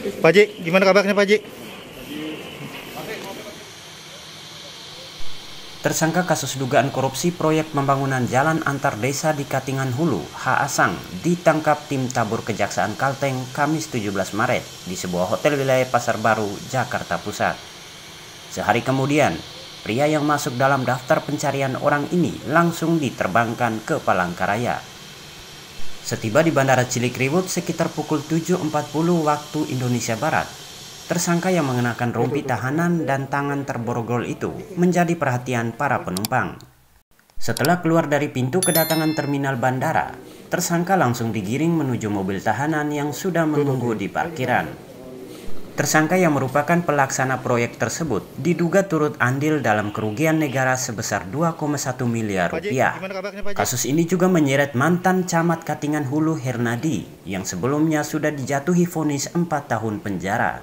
Pak Haji, gimana kabarnya Pak Haji? Tersangka kasus dugaan korupsi proyek pembangunan jalan antar desa di Katingan Hulu, H. Asang, ditangkap tim tabur Kejaksaan Kalteng Kamis 17 Maret di sebuah hotel wilayah Pasar Baru, Jakarta Pusat. Sehari kemudian, pria yang masuk dalam daftar pencarian orang ini langsung diterbangkan ke Palangkaraya. Setiba di Bandara Cilikriwut sekitar pukul 7.40 waktu Indonesia Barat, tersangka yang mengenakan rompi tahanan dan tangan terborgol itu menjadi perhatian para penumpang. Setelah keluar dari pintu kedatangan terminal bandara, tersangka langsung digiring menuju mobil tahanan yang sudah menunggu di parkiran. Tersangka yang merupakan pelaksana proyek tersebut diduga turut andil dalam kerugian negara sebesar 2,1 miliar rupiah. Kasus ini juga menyeret mantan camat Katingan Hulu Hernadi yang sebelumnya sudah dijatuhi vonis 4 tahun penjara.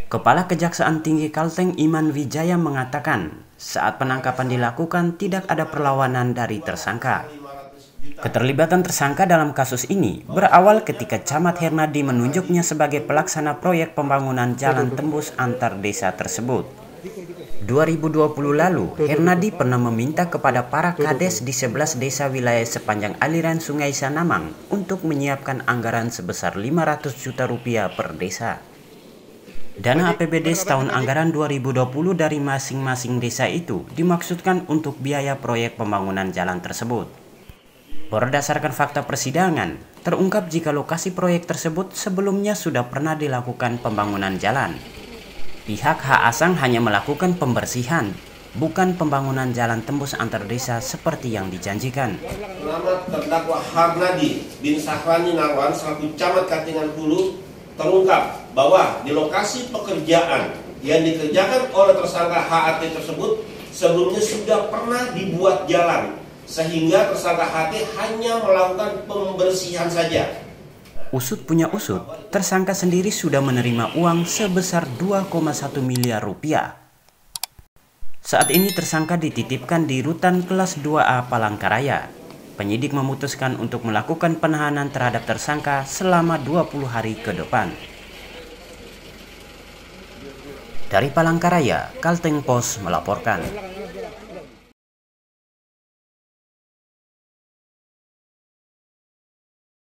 Kepala Kejaksaan Tinggi Kalteng Iman Wijaya mengatakan, saat penangkapan dilakukan tidak ada perlawanan dari tersangka. Keterlibatan tersangka dalam kasus ini berawal ketika Camat Hernadi menunjuknya sebagai pelaksana proyek pembangunan jalan tembus antar desa tersebut. 2020 lalu, Hernadi pernah meminta kepada para kades di 11 desa wilayah sepanjang aliran Sungai Sanamang untuk menyiapkan anggaran sebesar 500 juta rupiah per desa. Dana APBD setahun anggaran 2020 dari masing-masing desa itu dimaksudkan untuk biaya proyek pembangunan jalan tersebut. Berdasarkan fakta persidangan, terungkap jika lokasi proyek tersebut sebelumnya sudah pernah dilakukan pembangunan jalan. Pihak H. Asang hanya melakukan pembersihan, bukan pembangunan jalan tembus antar desa seperti yang dijanjikan. Nama terdakwa Hernadi bin Sahrani Narwan selaku Camat Katingan Hulu terungkap bahwa di lokasi pekerjaan yang dikerjakan oleh tersangka HAT tersebut sebelumnya sudah pernah dibuat jalan, sehingga tersangka HT hanya melakukan pembersihan saja. Usut punya usut, tersangka sendiri sudah menerima uang sebesar 2,1 miliar rupiah. Saat ini tersangka dititipkan di Rutan Kelas 2A Palangkaraya. Penyidik memutuskan untuk melakukan penahanan terhadap tersangka selama 20 hari ke depan. Dari Palangkaraya, Kalteng Pos melaporkan.